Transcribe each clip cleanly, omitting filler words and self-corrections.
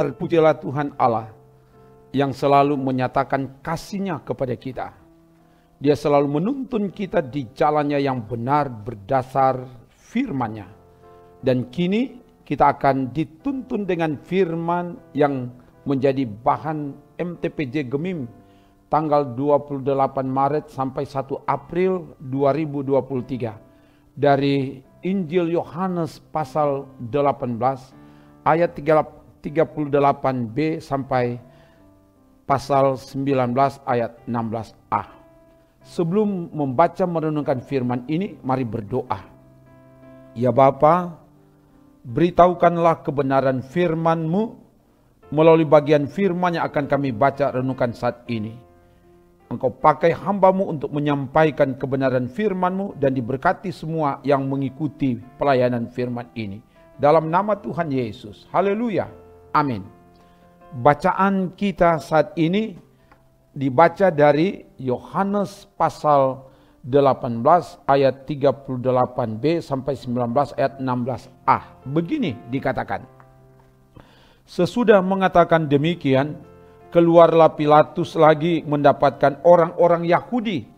Terpujilah Tuhan Allah yang selalu menyatakan kasih-Nya kepada kita. Dia selalu menuntun kita di jalannya yang benar berdasar firman-Nya. Dan kini kita akan dituntun dengan firman yang menjadi bahan MTPJ Gemim tanggal 28 Maret sampai 1 April 2023 dari Injil Yohanes pasal 18 ayat 38b sampai pasal 19 ayat 16a. Sebelum membaca merenungkan firman ini, mari berdoa. Ya Bapa, beritahukanlah kebenaran firman-Mu melalui bagian firman yang akan kami baca renungkan saat ini. Engkau pakai hamba-Mu untuk menyampaikan kebenaran firman-Mu dan diberkati semua yang mengikuti pelayanan firman ini. Dalam nama Tuhan Yesus. Haleluya. Amin. Bacaan kita saat ini dibaca dari Yohanes pasal 18 ayat 38b sampai 19 ayat 16a. Begini dikatakan. Sesudah mengatakan demikian, keluarlah Pilatus lagi mendapatkan orang-orang Yahudi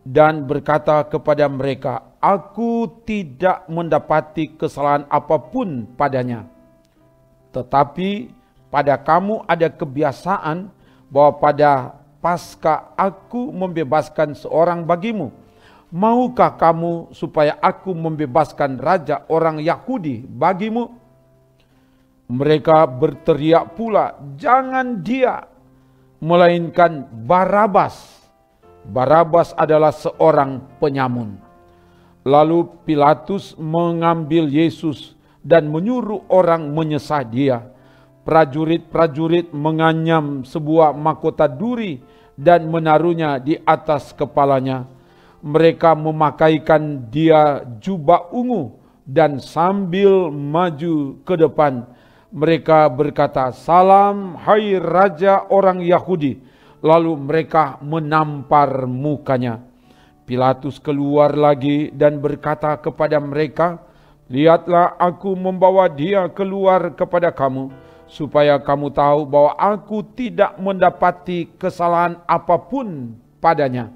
dan berkata kepada mereka, "Aku tidak mendapati kesalahan apapun padanya. Tetapi pada kamu ada kebiasaan bahwa pada Paskah aku membebaskan seorang bagimu. Maukah kamu supaya aku membebaskan raja orang Yahudi bagimu?" Mereka berteriak pula, "Jangan dia, melainkan Barabas." Barabas adalah seorang penyamun. Lalu Pilatus mengambil Yesus dan menyuruh orang menyesah dia. Prajurit-prajurit menganyam sebuah mahkota duri dan menaruhnya di atas kepalanya. Mereka memakaikan dia jubah ungu dan sambil maju ke depan, mereka berkata, "Salam, hai Raja orang Yahudi." Lalu mereka menampar mukanya. Pilatus keluar lagi dan berkata kepada mereka, "Lihatlah, aku membawa dia keluar kepada kamu, supaya kamu tahu bahwa aku tidak mendapati kesalahan apapun padanya."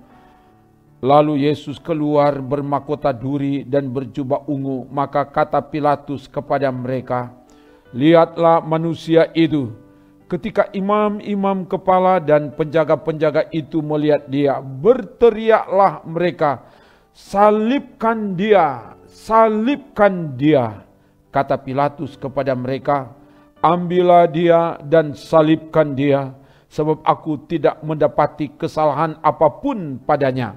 Lalu Yesus keluar bermahkota duri dan berjubah ungu. Maka kata Pilatus kepada mereka, "Lihatlah manusia itu." Ketika imam-imam kepala dan penjaga-penjaga itu melihat dia, berteriaklah mereka, "Salibkan dia, salibkan dia." Kata Pilatus kepada mereka, "Ambillah dia dan salibkan dia, sebab aku tidak mendapati kesalahan apapun padanya."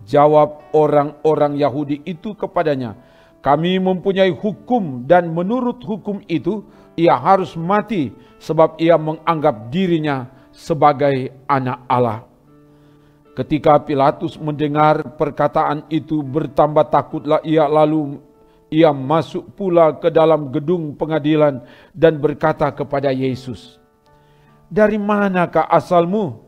Jawab orang-orang Yahudi itu kepadanya, "Kami mempunyai hukum dan menurut hukum itu ia harus mati sebab ia menganggap dirinya sebagai anak Allah." Ketika Pilatus mendengar perkataan itu, bertambah takutlah ia, lalu ia masuk pula ke dalam gedung pengadilan dan berkata kepada Yesus, "Dari manakah asalmu?"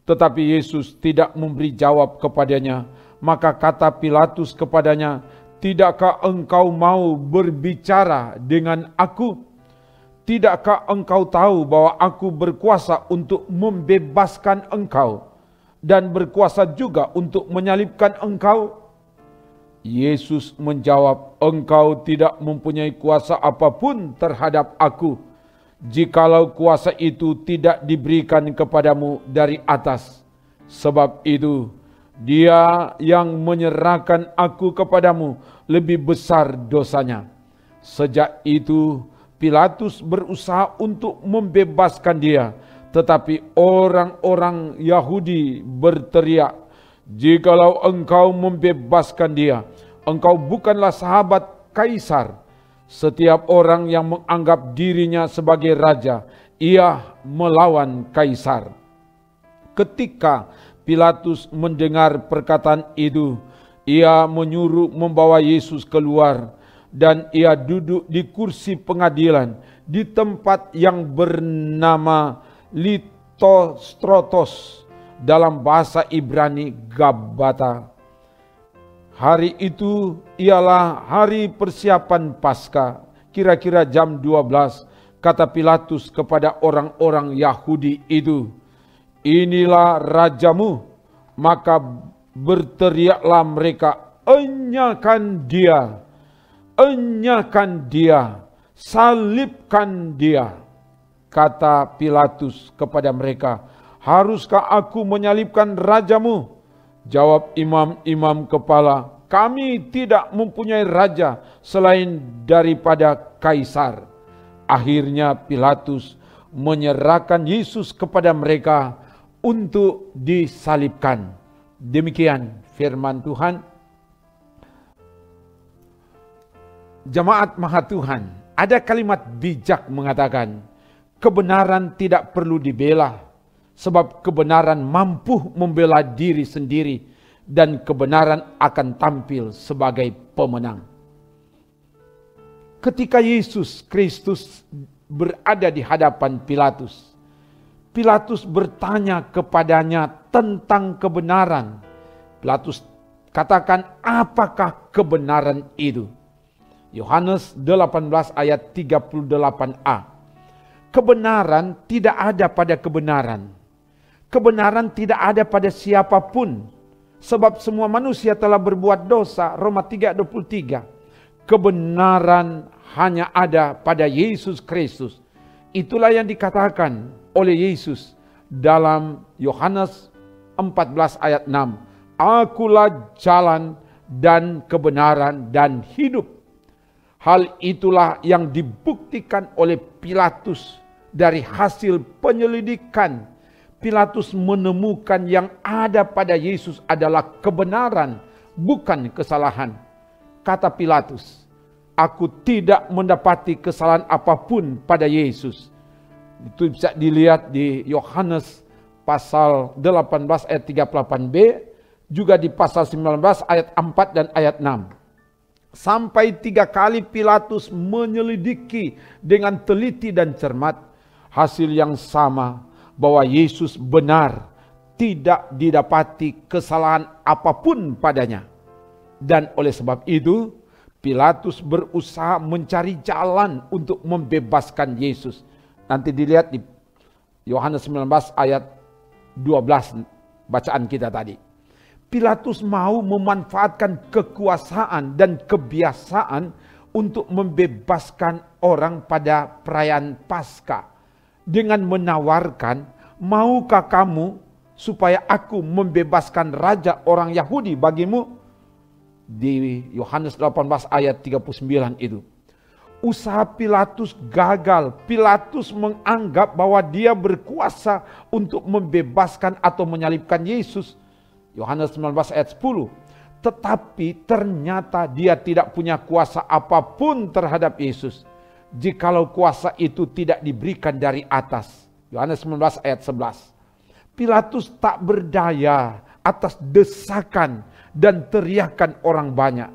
Tetapi Yesus tidak memberi jawab kepadanya. Maka kata Pilatus kepadanya, "Tidakkah engkau mau berbicara dengan aku? Tidakkah engkau tahu bahwa aku berkuasa untuk membebaskan engkau dan berkuasa juga untuk menyalibkan engkau?" Yesus menjawab, "Engkau tidak mempunyai kuasa apapun terhadap aku, jikalau kuasa itu tidak diberikan kepadamu dari atas. Sebab itu, dia yang menyerahkan aku kepadamu lebih besar dosanya." Sejak itu, Pilatus berusaha untuk membebaskan dia. Tetapi orang-orang Yahudi berteriak, "Jikalau engkau membebaskan dia, engkau bukanlah sahabat Kaisar. Setiap orang yang menganggap dirinya sebagai raja, ia melawan Kaisar." Ketika Pilatus mendengar perkataan itu, ia menyuruh membawa Yesus keluar, dan ia duduk di kursi pengadilan di tempat yang bernama Litostrotos, dalam bahasa Ibrani Gabata. Hari itu ialah hari persiapan Paskah, kira-kira jam 12, Kata Pilatus kepada orang-orang Yahudi itu, "Inilah rajamu." Maka berteriaklah mereka, "Enyahkan dia, enyahkan dia, salibkan dia." Kata Pilatus kepada mereka, "Haruskah aku menyalibkan rajamu?" Jawab imam-imam kepala, "Kami tidak mempunyai raja selain daripada Kaisar." Akhirnya Pilatus menyerahkan Yesus kepada mereka untuk disalibkan. Demikian firman Tuhan. Jemaat Maha Tuhan, ada kalimat bijak mengatakan, kebenaran tidak perlu dibela, sebab kebenaran mampu membela diri sendiri dan kebenaran akan tampil sebagai pemenang. Ketika Yesus Kristus berada di hadapan Pilatus, Pilatus bertanya kepadanya tentang kebenaran. Pilatus katakan, apakah kebenaran itu? Yohanes 18 ayat 38a. Kebenaran tidak ada pada kebenaran. Kebenaran tidak ada pada siapapun. Sebab semua manusia telah berbuat dosa. Roma 3:23. Kebenaran hanya ada pada Yesus Kristus. Itulah yang dikatakan oleh Yesus dalam Yohanes 14 ayat 6. Akulah jalan dan kebenaran dan hidup. Hal itulah yang dibuktikan oleh Pilatus dari hasil penyelidikan. Pilatus menemukan yang ada pada Yesus adalah kebenaran, bukan kesalahan. Kata Pilatus, "Aku tidak mendapati kesalahan apapun pada Yesus." Itu bisa dilihat di Yohanes pasal 18 ayat 38b, juga di pasal 19 ayat 4 dan ayat 6. Sampai 3 kali Pilatus menyelidiki dengan teliti dan cermat. Hasil yang sama, bahwa Yesus benar, tidak didapati kesalahan apapun padanya. Dan oleh sebab itu, Pilatus berusaha mencari jalan untuk membebaskan Yesus. Nanti dilihat di Yohanes 19 ayat 12 bacaan kita tadi. Pilatus mau memanfaatkan kekuasaan dan kebiasaan untuk membebaskan orang pada perayaan Paskah dengan menawarkan, "Maukah kamu supaya aku membebaskan raja orang Yahudi bagimu?" Di Yohanes 18 ayat 39 itu. Usaha Pilatus gagal. Pilatus menganggap bahwa dia berkuasa untuk membebaskan atau menyalibkan Yesus. Yohanes 19 ayat 10. Tetapi ternyata dia tidak punya kuasa apapun terhadap Yesus, jikalau kuasa itu tidak diberikan dari atas. Yohanes 19 ayat 11. Pilatus tak berdaya atas desakan dan teriakan orang banyak.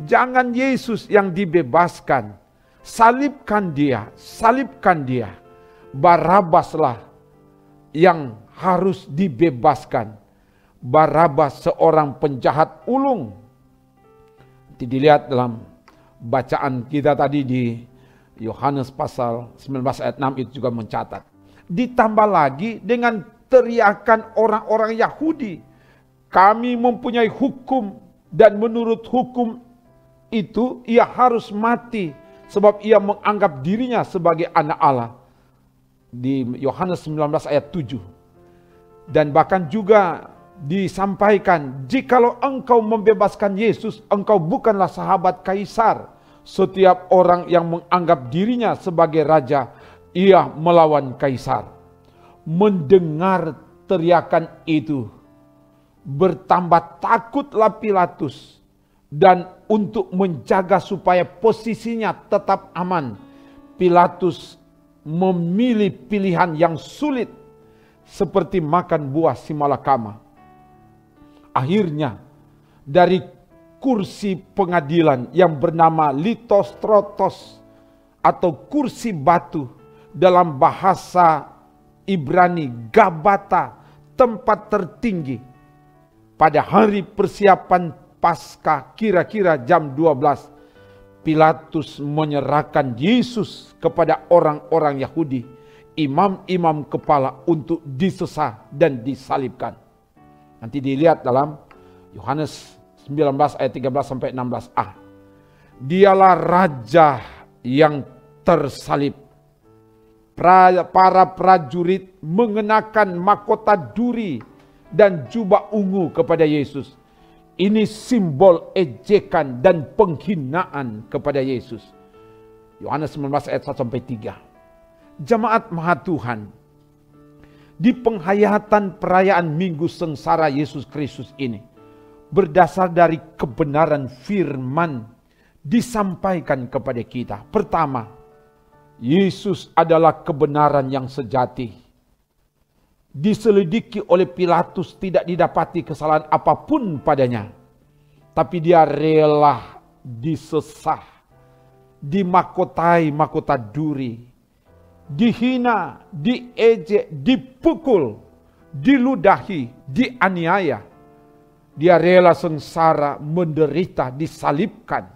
Jangan Yesus yang dibebaskan. Salibkan dia, salibkan dia. Barabaslah yang harus dibebaskan. Barabas seorang penjahat ulung. Nanti dilihat dalam bacaan kita tadi di Yohanes pasal 19 ayat 6 itu juga mencatat. Ditambah lagi dengan teriakan orang-orang Yahudi. Kami mempunyai hukum dan menurut hukum itu ia harus mati sebab ia menganggap dirinya sebagai anak Allah. Di Yohanes 19 ayat 7. Dan bahkan juga disampaikan, jikalau engkau membebaskan Yesus, engkau bukanlah sahabat Kaisar. Setiap orang yang menganggap dirinya sebagai raja, ia melawan Kaisar. Mendengar teriakan itu, bertambah takutlah Pilatus. Dan untuk menjaga supaya posisinya tetap aman, Pilatus memilih pilihan yang sulit, seperti makan buah simalakama. Akhirnya dari kursi pengadilan yang bernama Litostrotos atau kursi batu, dalam bahasa Ibrani Gabata, tempat tertinggi, pada hari persiapan Paskah kira-kira jam 12, Pilatus menyerahkan Yesus kepada orang-orang Yahudi, imam-imam kepala, untuk disesah dan disalibkan. Nanti dilihat dalam Yohanes 19 ayat 13 sampai 16a. Dialah raja yang tersalib. Para prajurit mengenakan mahkota duri dan jubah ungu kepada Yesus. Ini simbol ejekan dan penghinaan kepada Yesus. Yohanes 19 ayat 1 sampai 3. Jemaat Maha Tuhan, di penghayatan perayaan Minggu Sengsara Yesus Kristus ini, berdasar dari kebenaran firman disampaikan kepada kita. Pertama, Yesus adalah kebenaran yang sejati. Diselidiki oleh Pilatus, tidak didapati kesalahan apapun padanya. Tapi dia rela disesah, dimahkotai mahkota duri, dihina, diejek, dipukul, diludahi, dianiaya. Dia rela sengsara, menderita, disalibkan.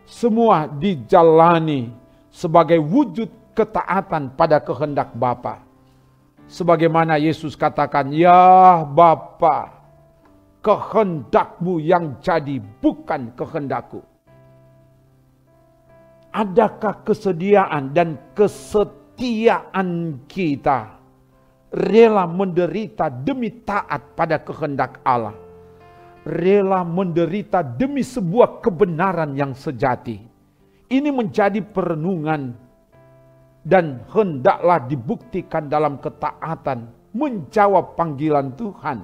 Semua dijalani sebagai wujud ketaatan pada kehendak Bapa. Sebagaimana Yesus katakan, "Ya Bapa, kehendakmu yang jadi, bukan kehendakku." Adakah kesediaan dan kesetiaan kita rela menderita demi taat pada kehendak Allah? Rela menderita demi sebuah kebenaran yang sejati. Ini menjadi perenungan dan hendaklah dibuktikan dalam ketaatan, menjawab panggilan Tuhan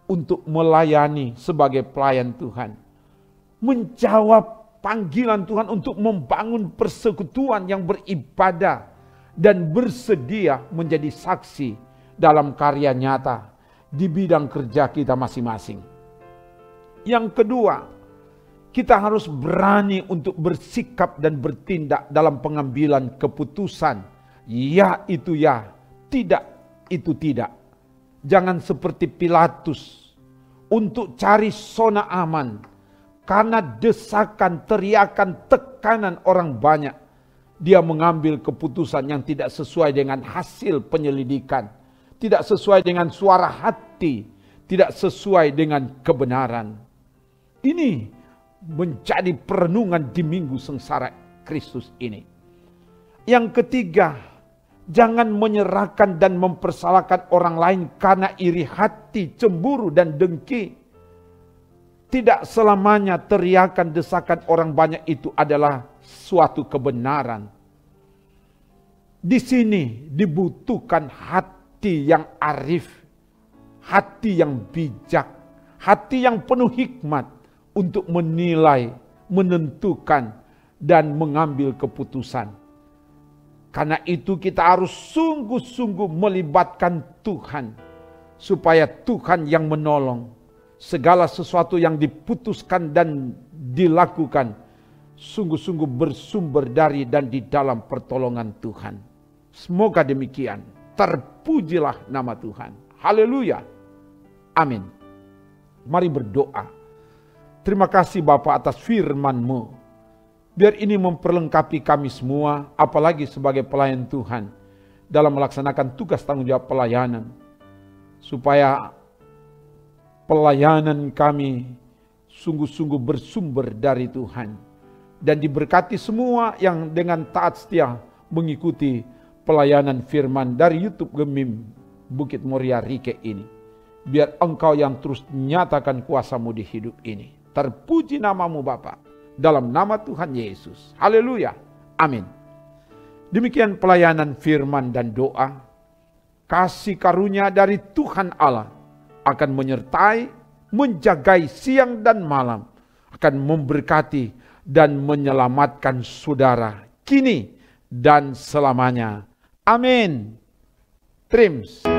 untuk melayani sebagai pelayan Tuhan. Menjawab panggilan Tuhan untuk membangun persekutuan yang beribadah dan bersedia menjadi saksi dalam karya nyata di bidang kerja kita masing-masing. Yang kedua, kita harus berani untuk bersikap dan bertindak dalam pengambilan keputusan. Ya itu ya, tidak itu tidak. Jangan seperti Pilatus untuk cari zona aman. Karena desakan, teriakan, tekanan orang banyak, dia mengambil keputusan yang tidak sesuai dengan hasil penyelidikan. Tidak sesuai dengan suara hati. Tidak sesuai dengan kebenaran. Ini menjadi perenungan di Minggu Sengsara Kristus ini. Yang ketiga, jangan menyerahkan dan mempersalahkan orang lain karena iri hati, cemburu, dan dengki. Tidak selamanya teriakan, desakan orang banyak itu adalah suatu kebenaran. Di sini dibutuhkan hati yang arif, hati yang bijak, hati yang penuh hikmat, untuk menilai, menentukan, dan mengambil keputusan. Karena itu kita harus sungguh-sungguh melibatkan Tuhan, supaya Tuhan yang menolong. Segala sesuatu yang diputuskan dan dilakukan, sungguh-sungguh bersumber dari dan di dalam pertolongan Tuhan. Semoga demikian. Terpujilah nama Tuhan. Haleluya. Amin. Mari berdoa. Terima kasih Bapa atas firman-Mu. Biar ini memperlengkapi kami semua, apalagi sebagai pelayan Tuhan, dalam melaksanakan tugas tanggung jawab pelayanan. Supaya pelayanan kami sungguh-sungguh bersumber dari Tuhan. Dan diberkati semua yang dengan taat setia mengikuti pelayanan firman dari YouTube Gemim Bukit Moria Rike ini. Biar Engkau yang terus nyatakan kuasa-Mu di hidup ini. Terpuji nama-Mu Bapa, dalam nama Tuhan Yesus. Haleluya. Amin. Demikian pelayanan firman dan doa. Kasih karunia dari Tuhan Allah akan menyertai, menjagai siang dan malam. Akan memberkati dan menyelamatkan saudara kini dan selamanya. Amin. Trims.